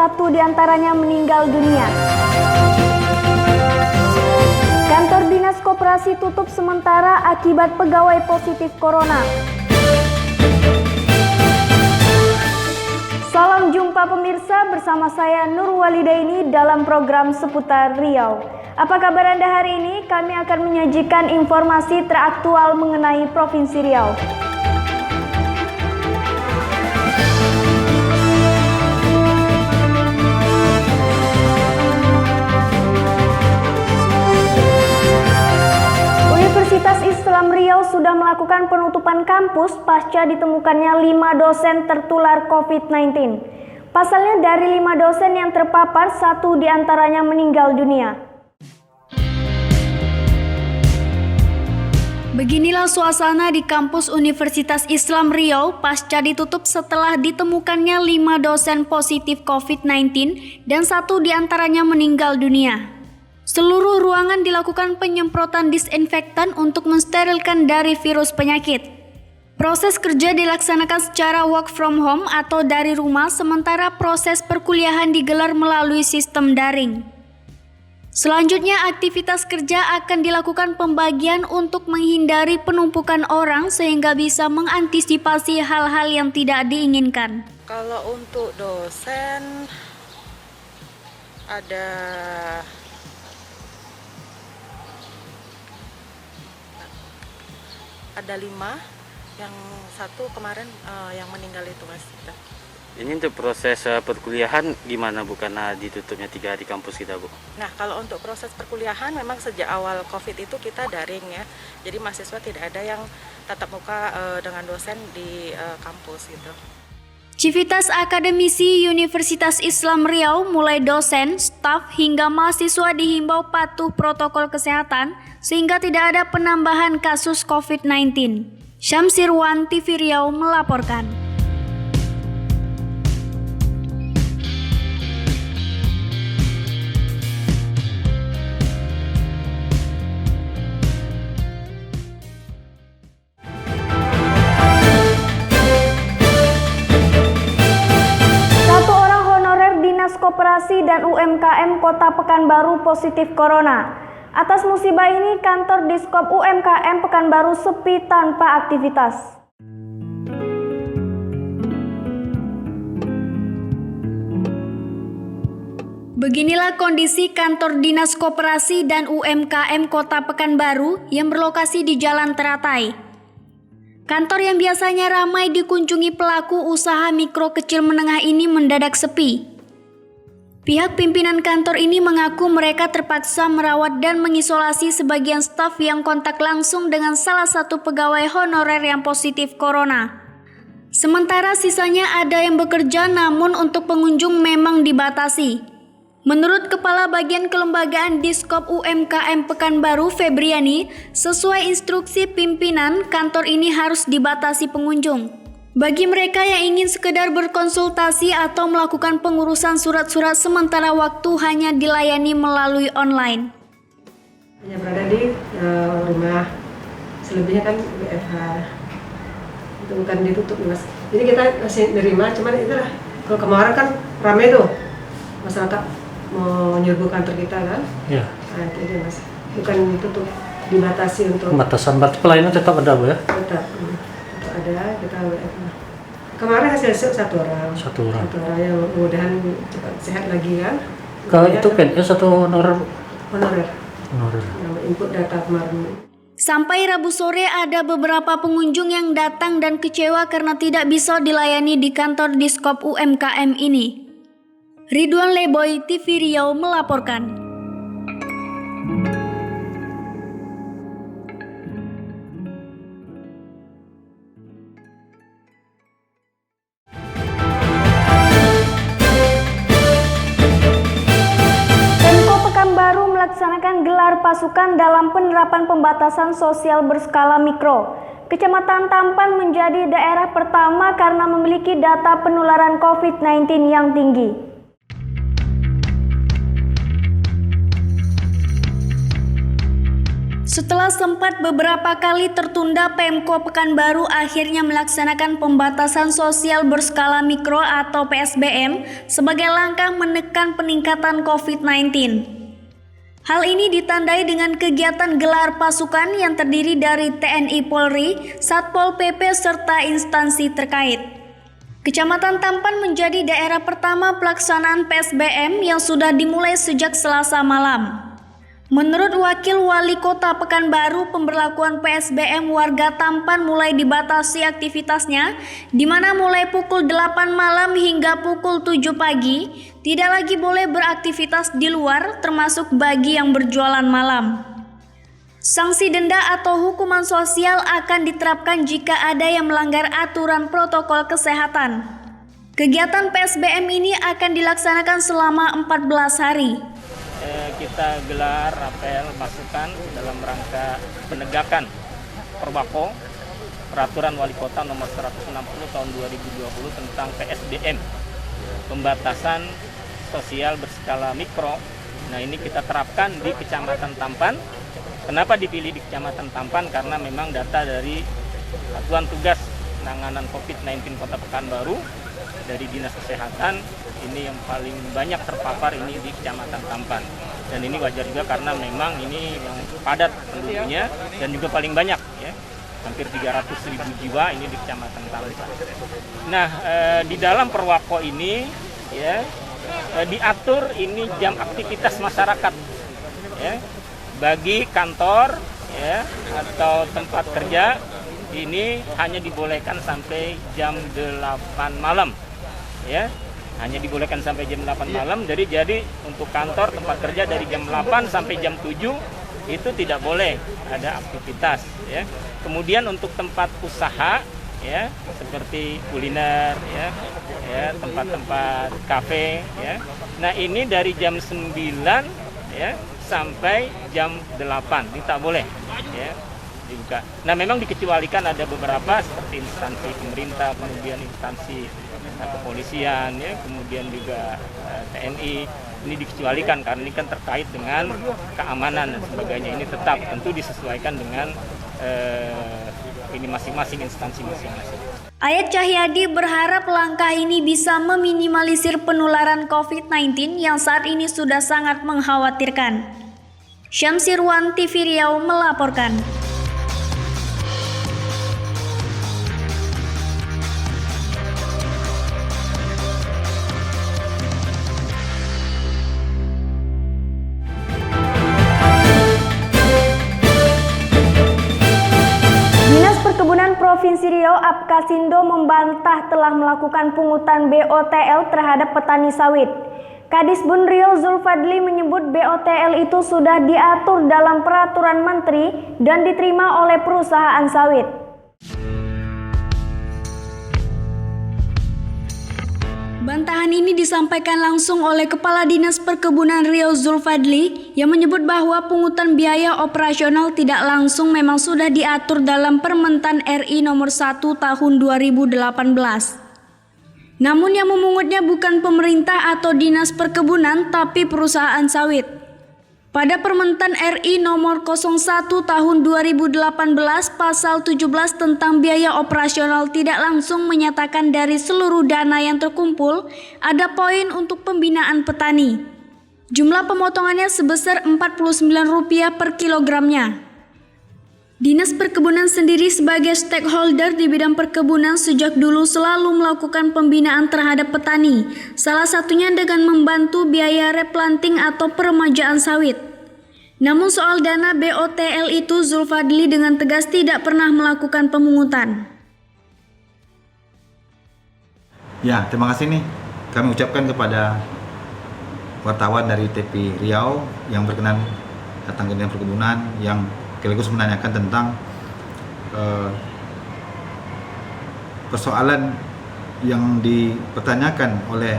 satu diantaranya meninggal dunia. Kantor Dinas Koperasi tutup sementara akibat pegawai positif corona. Salam jumpa pemirsa, bersama saya Nur Walidaini dalam program Seputar Riau. Apa kabar Anda hari ini? Kami akan menyajikan informasi teraktual mengenai Provinsi Riau. Universitas Islam Riau sudah melakukan penutupan kampus pasca ditemukannya 5 dosen tertular COVID-19. Pasalnya dari 5 dosen yang terpapar, 1 diantaranya meninggal dunia. Beginilah suasana di kampus Universitas Islam Riau pasca ditutup setelah ditemukannya 5 dosen positif COVID-19 dan 1 diantaranya meninggal dunia. Seluruh ruangan dilakukan penyemprotan disinfektan untuk mensterilkan dari virus penyakit. Proses kerja dilaksanakan secara work from home atau dari rumah, sementara proses perkuliahan digelar melalui sistem daring. Selanjutnya, aktivitas kerja akan dilakukan pembagian untuk menghindari penumpukan orang sehingga bisa mengantisipasi hal-hal yang tidak diinginkan. Kalau untuk dosen ada 5, yang 1 kemarin yang meninggal itu Mas. Ini untuk proses perkuliahan gimana Bu, karena ditutupnya 3 hari kampus kita Bu? Nah, kalau untuk proses perkuliahan memang sejak awal COVID itu kita daring ya. Jadi mahasiswa tidak ada yang tatap muka dengan dosen di kampus gitu. Civitas akademisi Universitas Islam Riau mulai dosen, staf hingga mahasiswa dihimbau patuh protokol kesehatan sehingga tidak ada penambahan kasus COVID-19. Syamsirwan, TV Riau melaporkan. Koperasi dan UMKM Kota Pekanbaru positif corona. Atas musibah ini, kantor Diskop UMKM Pekanbaru sepi tanpa aktivitas. Beginilah kondisi kantor Dinas Koperasi dan UMKM Kota Pekanbaru yang berlokasi di Jalan Teratai. Kantor yang biasanya ramai dikunjungi pelaku usaha mikro kecil menengah ini mendadak sepi. Pihak pimpinan kantor ini mengaku mereka terpaksa merawat dan mengisolasi sebagian staf yang kontak langsung dengan salah satu pegawai honorer yang positif corona. Sementara sisanya ada yang bekerja namun untuk pengunjung memang dibatasi. Menurut Kepala Bagian Kelembagaan Diskop UMKM Pekanbaru Febriani, sesuai instruksi pimpinan, kantor ini harus dibatasi pengunjung. Bagi mereka yang ingin sekedar berkonsultasi atau melakukan pengurusan surat-surat sementara waktu hanya dilayani melalui online. Hanya berada di rumah, selebihnya kan WFH. Itu bukan ditutup Mas. Jadi kita masih nerima, cuman itulah. Kalau kemarin kan ramai tuh masyarakat mau nyerbu kantor kita kan. Iya. Nah itu aja Mas. Bukan ditutup, dibatasi untuk. Pembatasan, berarti pelayanan tetap ada Bu ya? Tetap. Ada kita kemarin hasil swab 1 orang yang mudah-mudahan cepat sehat lagi kan. Kalau itu PNS atau honorer yang input data kemarin. Sampai Rabu sore ada beberapa pengunjung yang datang dan kecewa karena tidak bisa dilayani di kantor Diskop UMKM ini. Ridwan Leboy, TV Riau melaporkan. Melaksanakan gelar pasukan dalam penerapan pembatasan sosial berskala mikro. Kecamatan Tampan menjadi daerah pertama karena memiliki data penularan COVID-19 yang tinggi. Setelah sempat beberapa kali tertunda, Pemko Pekanbaru akhirnya melaksanakan pembatasan sosial berskala mikro atau PSBM sebagai langkah menekan peningkatan COVID-19. Hal ini ditandai dengan kegiatan gelar pasukan yang terdiri dari TNI Polri, Satpol PP, serta instansi terkait. Kecamatan Tampan menjadi daerah pertama pelaksanaan PSBM yang sudah dimulai sejak Selasa malam. Menurut Wakil Wali Kota Pekanbaru, pemberlakuan PSBM warga Tampan mulai dibatasi aktivitasnya, di mana mulai pukul 8 malam hingga pukul 7 pagi, tidak lagi boleh beraktivitas di luar, termasuk bagi yang berjualan malam. Sanksi denda atau hukuman sosial akan diterapkan jika ada yang melanggar aturan protokol kesehatan. Kegiatan PSBM ini akan dilaksanakan selama 14 hari. Kita gelar apel pasukan dalam rangka penegakan Perbako Peraturan Wali Kota Nomor 160 Tahun 2020 tentang PSBM, pembatasan sosial berskala mikro. Nah, ini kita terapkan di Kecamatan Tampan. Kenapa dipilih di Kecamatan Tampan? Karena memang data dari Satuan Tugas Penanganan COVID-19 Kota Pekanbaru dari Dinas Kesehatan, ini yang paling banyak terpapar ini di Kecamatan Tampan. Dan ini wajar juga karena memang ini yang padat penduduknya dan juga paling banyak, ya, hampir 300.000 jiwa ini di Kecamatan Tampan. Nah, di dalam Perwako ini, ya, diatur ini jam aktivitas masyarakat, ya, bagi kantor, ya, atau tempat kerja ini hanya dibolehkan sampai jam 8 malam, ya. Hanya dibolehkan sampai jam 8 malam. Jadi untuk kantor tempat kerja dari jam 8 sampai jam 7 itu tidak boleh ada aktivitas, ya. Kemudian untuk tempat usaha, ya, seperti kuliner, ya, tempat-tempat kafe, ya. Nah, ini dari jam 9, ya, sampai jam 8 ini tak boleh, ya, dibuka. Nah, memang dikecualikan ada beberapa seperti instansi pemerintah, kemudian instansi kepolisian, ya, kemudian juga TNI, ini dikecualikan karena ini kan terkait dengan keamanan dan sebagainya. Ini tetap tentu disesuaikan dengan ini masing-masing instansi masing-masing. Ayat Cahyadi berharap langkah ini bisa meminimalisir penularan COVID-19 yang saat ini sudah sangat mengkhawatirkan. Syamsirwan, TV Riau melaporkan. Perkebunan Provinsi Riau Apkasindo membantah telah melakukan pungutan BOTL terhadap petani sawit. Kadisbun Riau Zulfadli menyebut BOTL itu sudah diatur dalam peraturan menteri dan diterima oleh perusahaan sawit. Bantahan ini disampaikan langsung oleh Kepala Dinas Perkebunan Riau Zulfadli yang menyebut bahwa pungutan biaya operasional tidak langsung memang sudah diatur dalam Permentan RI nomor 1 tahun 2018. Namun yang memungutnya bukan pemerintah atau Dinas Perkebunan tapi perusahaan sawit. Pada Permentan RI nomor 01 tahun 2018 pasal 17 tentang biaya operasional tidak langsung menyatakan dari seluruh dana yang terkumpul ada poin untuk pembinaan petani. Jumlah pemotongannya sebesar Rp49 per kilogramnya. Dinas Perkebunan sendiri sebagai stakeholder di bidang perkebunan sejak dulu selalu melakukan pembinaan terhadap petani, salah satunya dengan membantu biaya replanting atau peremajaan sawit. Namun soal dana BOTL itu Zulfadli dengan tegas tidak pernah melakukan pemungutan. Ya, terima kasih nih kami ucapkan kepada wartawan dari TV Riau yang berkenan datang ke Dinas Perkebunan yang sekaligus menanyakan tentang persoalan yang dipertanyakan oleh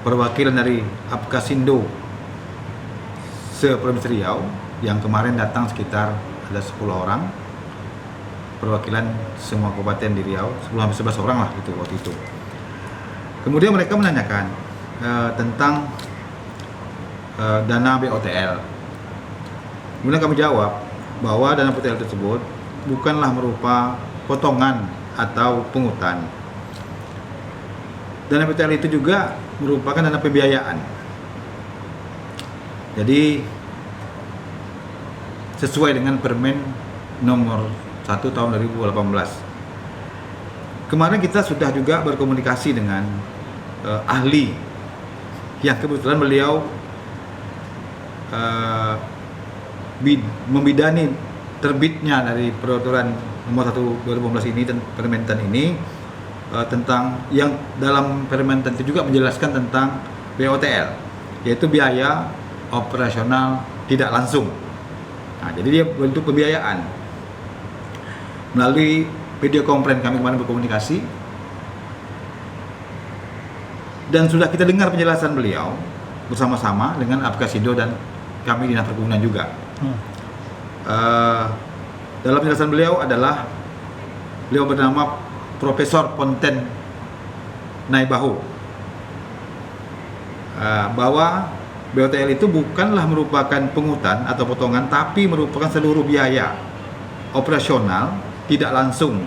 perwakilan dari Apkasindo se-Provinsi Riau yang kemarin datang sekitar ada 10 orang perwakilan semua kabupaten di Riau, 10-11 orang lah gitu waktu itu. Kemudian mereka menanyakan tentang dana BOTL. Kemudian kami jawab bahwa dana PTL tersebut bukanlah merupa potongan atau pungutan. Dana PTL itu juga merupakan dana pembiayaan. Jadi sesuai dengan Permen nomor 1 tahun 2018. Kemarin kita sudah juga berkomunikasi dengan ahli yang kebetulan beliau membidani terbitnya dari peraturan nomor 1 2018 ini dan Permentan ini, tentang yang dalam Permentan itu juga menjelaskan tentang BOTL, yaitu biaya operasional tidak langsung. Nah, jadi dia bentuk pembiayaan. Melalui video konferensi kami kemarin berkomunikasi dan sudah kita dengar penjelasan beliau bersama-sama dengan Apkasindo dan kami Dinas Perkebunan juga. Dalam penjelasan beliau adalah beliau bernama Profesor Ponten Naibahu, bahwa BOTL itu bukanlah merupakan pungutan atau potongan, tapi merupakan seluruh biaya operasional tidak langsung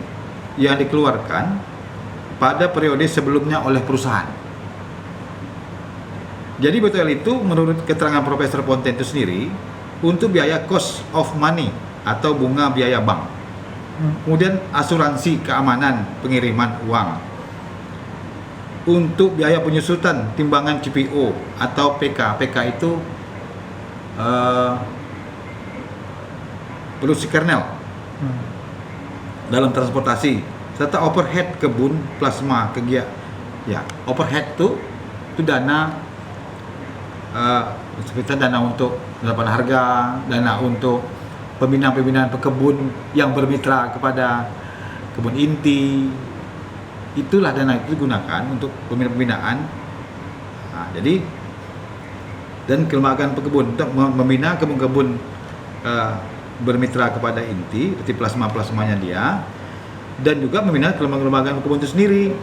yang dikeluarkan pada periode sebelumnya oleh perusahaan. Jadi BOTL itu menurut keterangan Profesor Ponten itu sendiri untuk biaya cost of money atau bunga biaya bank, kemudian asuransi keamanan pengiriman uang, untuk biaya penyusutan timbangan CPO atau PK. PK itu produksi kernel dalam transportasi, serta overhead kebun plasma kegiatan. Ya, overhead itu dana seperti dana untuk penerapan harga, dana untuk pembinaan pekebun yang bermitra kepada kebun inti. Itulah dana itu digunakan untuk pembinaan. Nah, jadi dan kelembagaan pekebun untuk membina kebun-kebun bermitra kepada inti, seperti plasmanya dia, dan juga membina kelembagaan pekebun itu sendiri.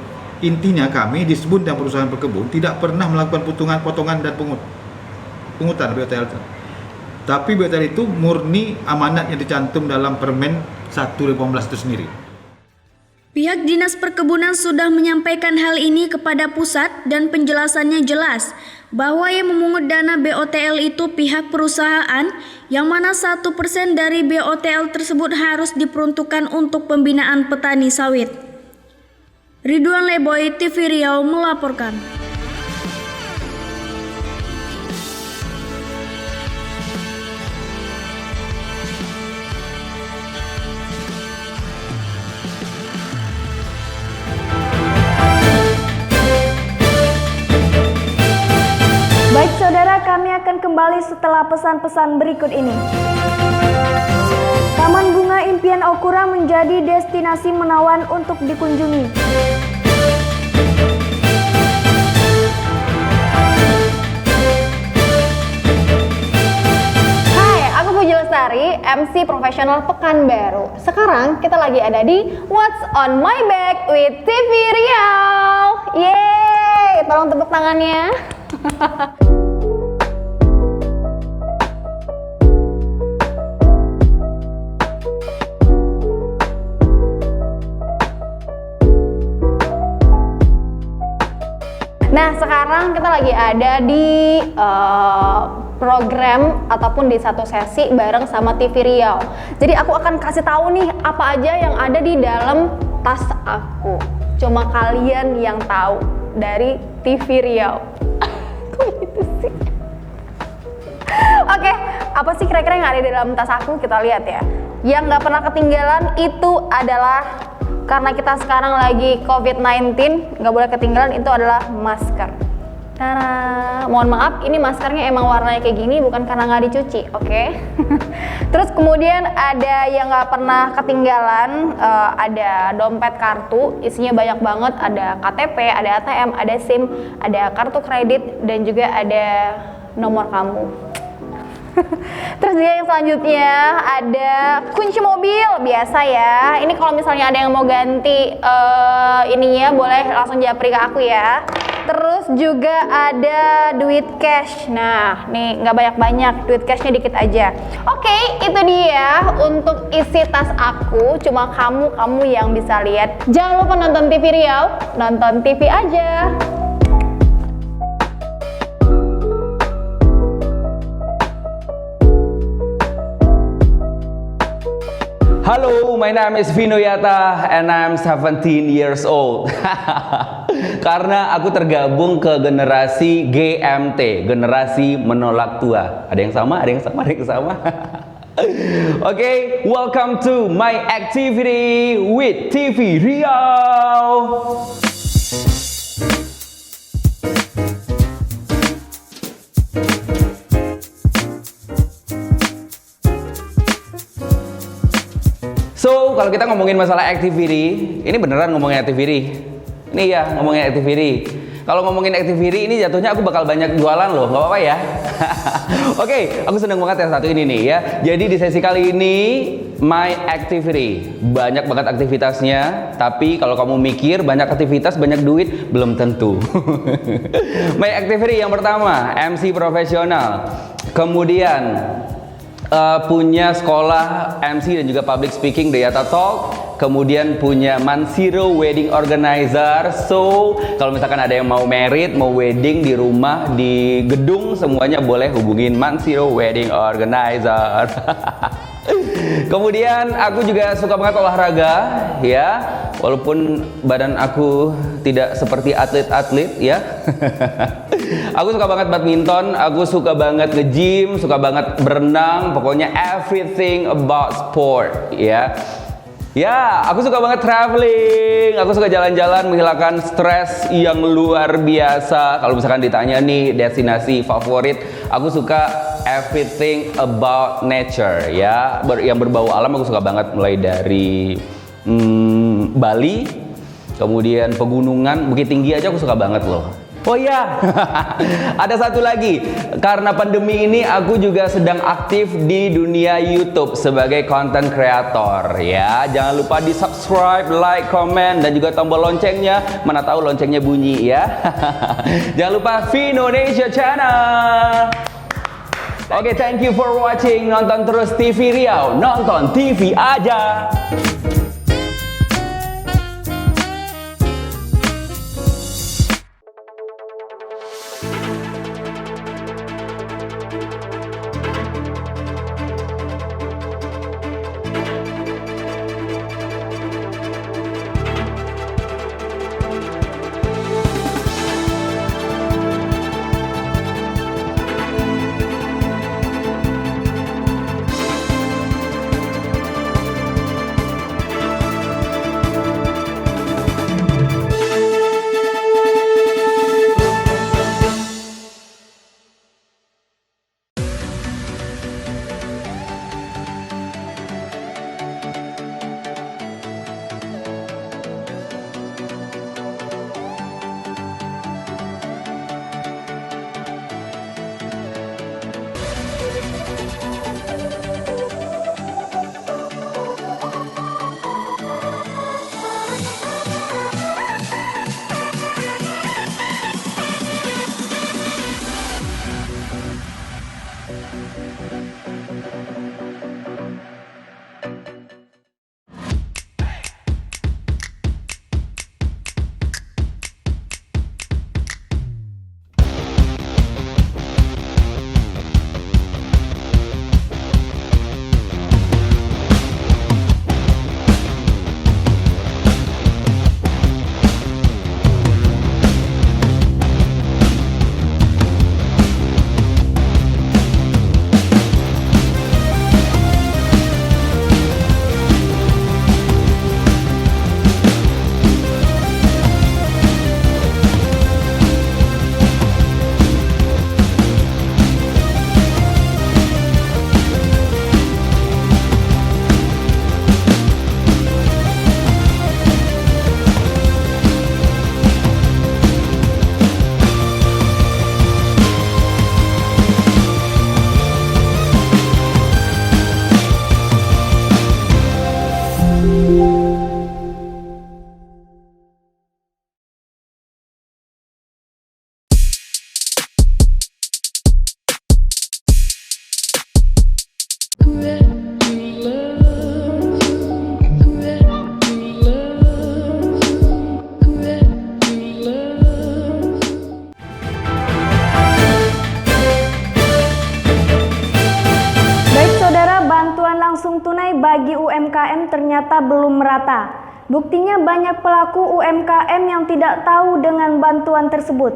Intinya kami di Sebun dan perusahaan pekebun tidak pernah melakukan potongan dan pungutan BOTL. Tapi BOTL itu murni amanat yang dicantum dalam Permen 1 2018 itu sendiri. Pihak Dinas Perkebunan sudah menyampaikan hal ini kepada pusat dan penjelasannya jelas bahwa yang memungut dana BOTL itu pihak perusahaan, yang mana 1% dari BOTL tersebut harus diperuntukkan untuk pembinaan petani sawit. Ridwan Leboy, TV Riau melaporkan. Baik saudara, kami akan kembali setelah pesan-pesan berikut ini. Taman Bunga Impian Okura menjadi destinasi menawan untuk dikunjungi. Hai, aku Puji Lestari, MC profesional Pekanbaru. Sekarang kita lagi ada di What's on My Back with TV Riau. Yeay, tolong tepuk tangannya. Nah, sekarang kita lagi ada di program ataupun di satu sesi bareng sama TV Riau. Jadi aku akan kasih tahu nih apa aja yang ada di dalam tas aku. Cuma kalian yang tahu dari TV Riau. Kok gitu sih? Oke, apa sih kira-kira yang ada di dalam tas aku? Kita lihat ya. Yang nggak pernah ketinggalan itu adalah, karena kita sekarang lagi COVID-19, nggak boleh ketinggalan, itu adalah masker. Tada! Mohon maaf, ini maskernya emang warnanya kayak gini bukan karena nggak dicuci, oke? Terus kemudian ada yang nggak pernah ketinggalan, ada dompet kartu, isinya banyak banget, ada KTP, ada ATM, ada SIM, ada kartu kredit, dan juga ada nomor kamu. Terus juga yang selanjutnya ada kunci mobil, biasa ya. Ini kalau misalnya ada yang mau ganti ininya, boleh langsung japri ke aku ya. Terus juga ada duit cash. Nah, nih nggak banyak-banyak, duit cashnya dikit aja. Oke, itu dia untuk isi tas aku. Cuma kamu yang bisa lihat. Jangan lupa nonton TV Riau, nonton TV aja. Halo, my name is Vino Yata and I'm 17 years old. Karena aku tergabung ke generasi GMT, generasi menolak tua. Ada yang sama, ada yang sama, ada yang sama. Oke, welcome to my activity with TV Riau. So, kalau kita ngomongin masalah activity, ini beneran ngomongin activity. Ini ya, ngomongin activity. Kalau ngomongin activity ini jatuhnya aku bakal banyak jualan loh, nggak apa-apa ya. Oke, aku seneng banget yang satu ini nih ya. Jadi di sesi kali ini, my activity. Banyak banget aktivitasnya, tapi kalau kamu mikir banyak aktivitas, banyak duit, belum tentu. My activity yang pertama, MC profesional. Kemudian, punya sekolah MC dan juga public speaking The Yata Talk, kemudian punya Mansiro Wedding Organizer. So kalau misalkan ada yang mau merit, mau wedding di rumah, di gedung, semuanya boleh hubungin Mansiro Wedding Organizer. Kemudian aku juga suka banget olahraga ya, walaupun badan aku tidak seperti atlet-atlet ya. Aku suka banget badminton, aku suka banget nge-gym, suka banget berenang, pokoknya everything about sport ya. Ya, aku suka banget traveling, aku suka jalan-jalan menghilangkan stres yang luar biasa. Kalau misalkan ditanya nih destinasi favorit, aku suka everything about nature ya, yang berbau alam aku suka banget, mulai dari Bali, kemudian pegunungan, Bukit Tinggi aja aku suka banget loh. Oh iya, ada satu lagi, karena pandemi ini aku juga sedang aktif di dunia YouTube sebagai content creator ya. Jangan lupa di subscribe, like, comment, dan juga tombol loncengnya. Mana tahu loncengnya bunyi ya. Jangan lupa Vinonesia Channel. Oke, thank you for watching. Nonton terus TV Riau, nonton TV aja. bagi UMKM ternyata belum merata. Buktinya banyak pelaku UMKM yang tidak tahu dengan bantuan tersebut.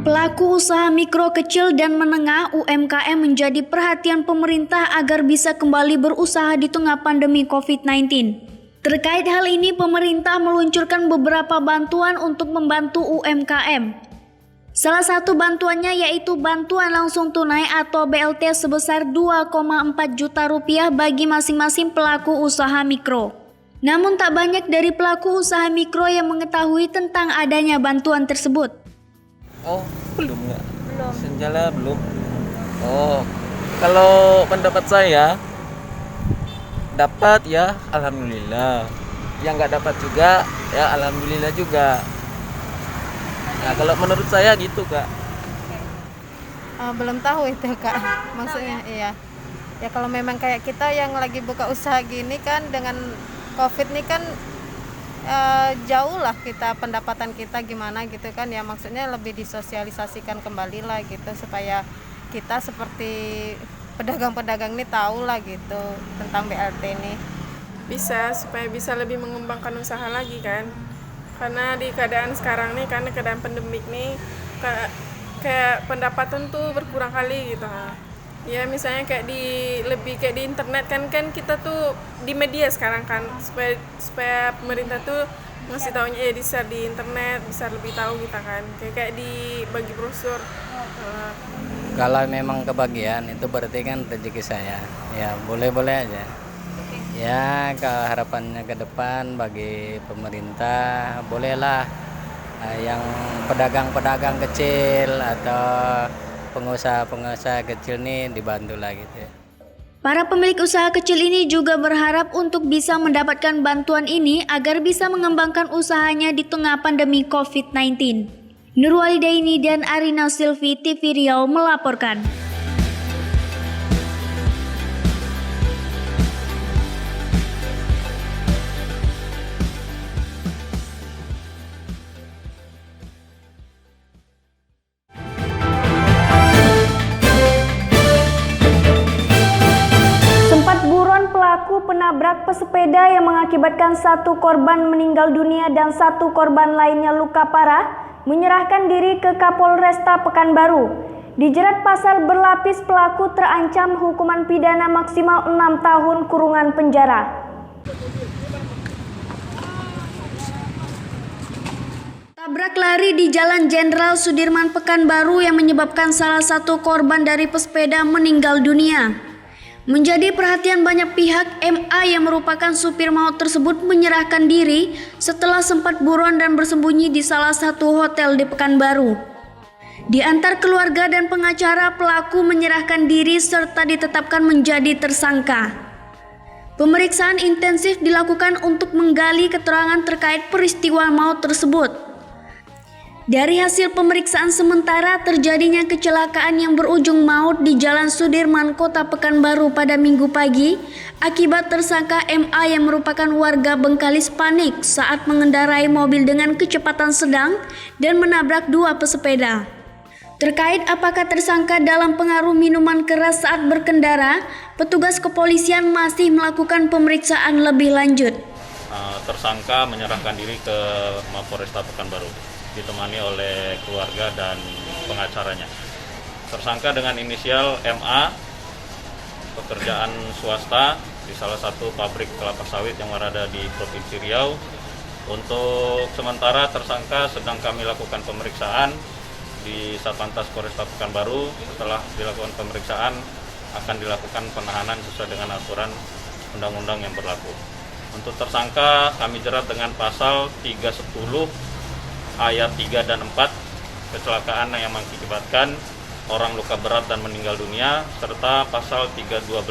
Pelaku usaha mikro, kecil, dan menengah UMKM menjadi perhatian pemerintah agar bisa kembali berusaha di tengah pandemi COVID-19. Terkait hal ini, pemerintah meluncurkan beberapa bantuan untuk membantu UMKM. Salah satu bantuannya yaitu bantuan langsung tunai atau BLT sebesar 2,4 juta rupiah bagi masing-masing pelaku usaha mikro. Namun tak banyak dari pelaku usaha mikro yang mengetahui tentang adanya bantuan tersebut. Oh, belum nggak? Belum. Senjala belum. Oh, kalau pendapat saya dapat ya, alhamdulillah. Yang nggak dapat juga ya, alhamdulillah juga. Nah, kalau menurut saya gitu, Kak. Belum tahu itu, Kak. Maksudnya iya. Ya kalau memang kayak kita yang lagi buka usaha gini kan dengan Covid nih kan jauh lah kita pendapatan kita gimana gitu kan ya, maksudnya lebih disosialisasikan kembali lah gitu supaya kita seperti pedagang-pedagang ini tahu lah gitu tentang BLT ini. Bisa, supaya bisa lebih mengembangkan usaha lagi kan, karena di keadaan sekarang nih, karena keadaan pandemik nih kayak pendapatan tuh berkurang kali gitu. Ya misalnya kayak lebih kayak di internet kan kita tuh di media sekarang kan, supaya pemerintah tuh ngasih taunya ya bisa di internet, bisa lebih tahu kita kan, kayak di bagi brosur. Kalau memang kebagian itu berarti kan rezeki saya, ya boleh-boleh aja. Ya harapannya ke depan bagi pemerintah bolehlah yang pedagang-pedagang kecil atau pengusaha-pengusaha kecil nih dibantu lah gitu ya. Para pemilik usaha kecil ini juga berharap untuk bisa mendapatkan bantuan ini agar bisa mengembangkan usahanya di tengah pandemi COVID-19. Nurwalidaini dan Arina Silvi, TV Riau melaporkan. Sempat buron pelaku penabrak pesepeda yang mengakibatkan satu korban meninggal dunia dan satu korban lainnya luka parah, menyerahkan diri ke Kapolresta Pekanbaru. Dijerat pasal berlapis, pelaku terancam hukuman pidana maksimal 6 tahun kurungan penjara. Tabrak lari di Jalan Jenderal Sudirman Pekanbaru yang menyebabkan salah satu korban dari pesepeda meninggal dunia. Menjadi perhatian banyak pihak, MA yang merupakan supir maut tersebut menyerahkan diri setelah sempat buron dan bersembunyi di salah satu hotel di Pekanbaru. Di antar keluarga dan pengacara, pelaku menyerahkan diri serta ditetapkan menjadi tersangka. Pemeriksaan intensif dilakukan untuk menggali keterangan terkait peristiwa maut tersebut. Dari hasil pemeriksaan sementara, terjadinya kecelakaan yang berujung maut di Jalan Sudirman, Kota Pekanbaru pada Minggu pagi akibat tersangka MA yang merupakan warga Bengkalis panik saat mengendarai mobil dengan kecepatan sedang dan menabrak dua pesepeda. Terkait apakah tersangka dalam pengaruh minuman keras saat berkendara, petugas kepolisian masih melakukan pemeriksaan lebih lanjut. Tersangka menyerahkan diri ke Mapolresta Pekanbaru, ditemani oleh keluarga dan pengacaranya. Tersangka dengan inisial MA, pekerjaan swasta di salah satu pabrik kelapa sawit yang berada di Provinsi Riau. Untuk sementara tersangka sedang kami lakukan pemeriksaan di Satlantas Polresta Pekanbaru. Setelah dilakukan pemeriksaan akan dilakukan penahanan sesuai dengan aturan undang-undang yang berlaku. Untuk tersangka kami jerat dengan pasal 310 ayat 3 dan 4, kecelakaan yang mengakibatkan orang luka berat dan meninggal dunia, serta pasal 312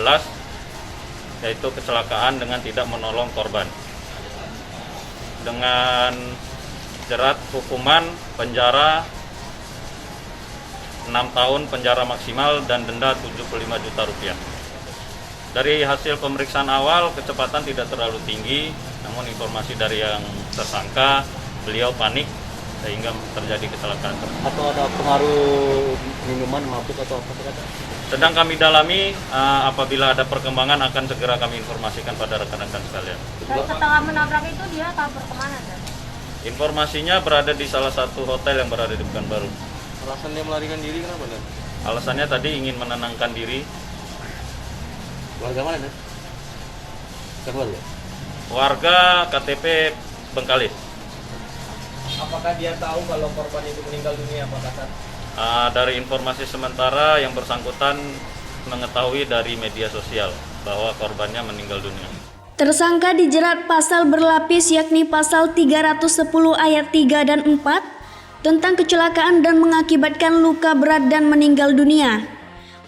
yaitu kecelakaan dengan tidak menolong korban, dengan jerat hukuman penjara 6 tahun penjara maksimal dan denda 75 juta rupiah. Dari hasil pemeriksaan awal, kecepatan tidak terlalu tinggi, namun informasi dari yang tersangka, beliau panik sehingga terjadi kecelakaan. Atau ada pengaruh minuman mabuk atau apa kata? Sedang kami dalami, apabila ada perkembangan akan segera kami informasikan pada rekan-rekan sekalian. Setelah menabrak itu dia kabur kemana? Informasinya berada di salah satu hotel yang berada di Pekanbaru. Alasan dia melarikan diri kenapa, Dan? Alasannya tadi ingin menenangkan diri. Warga mana, Dan? Keluarga? Warga KTP Bengkalis. Apakah dia tahu kalau korban itu meninggal dunia, Pak Kasat? Dari informasi sementara yang bersangkutan mengetahui dari media sosial bahwa korbannya meninggal dunia. Tersangka dijerat pasal berlapis yakni pasal 310 ayat 3 dan 4 tentang kecelakaan dan mengakibatkan luka berat dan meninggal dunia.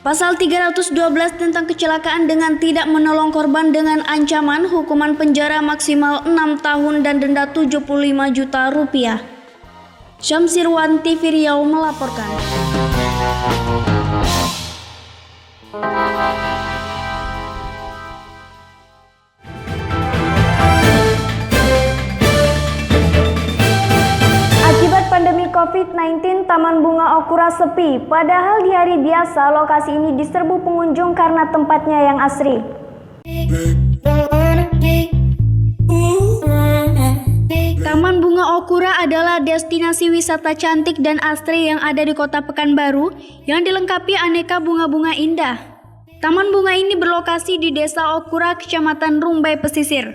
Pasal 312 tentang kecelakaan dengan tidak menolong korban dengan ancaman hukuman penjara maksimal 6 tahun dan denda 75 juta rupiah. Syamsirwan TV Riau melaporkan. Akibat pandemi COVID-19, Taman Bunga Okura sepi. Padahal di hari biasa, lokasi ini diserbu pengunjung karena tempatnya yang asri. Taman Bunga Okura adalah destinasi wisata cantik dan asri yang ada di kota Pekanbaru yang dilengkapi aneka bunga-bunga indah. Taman bunga ini berlokasi di Desa Okura, Kecamatan Rumbai Pesisir.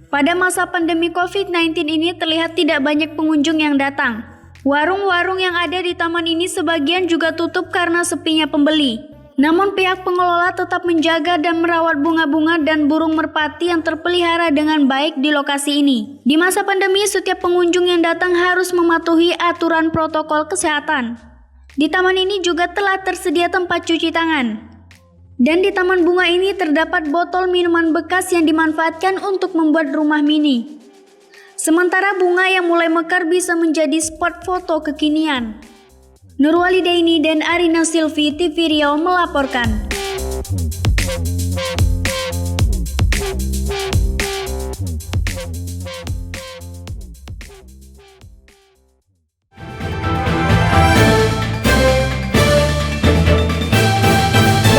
Pada masa pandemi COVID-19 ini terlihat tidak banyak pengunjung yang datang. Warung-warung yang ada di taman ini sebagian juga tutup karena sepinya pembeli. Namun pihak pengelola tetap menjaga dan merawat bunga-bunga dan burung merpati yang terpelihara dengan baik di lokasi ini. Di masa pandemi, setiap pengunjung yang datang harus mematuhi aturan protokol kesehatan. Di taman ini juga telah tersedia tempat cuci tangan. Dan di taman bunga ini terdapat botol minuman bekas yang dimanfaatkan untuk membuat rumah mini. Sementara bunga yang mulai mekar bisa menjadi spot foto kekinian. Nurwali Daini dan Arina Silvi TV Riau melaporkan.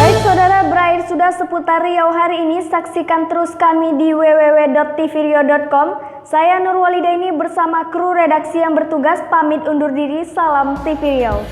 Baik saudara, berakhir sudah seputar Riau hari ini. Saksikan terus kami di www.tvriau.com. Saya Nurwali Daini bersama kru redaksi yang bertugas pamit undur diri. Salam TV Riau.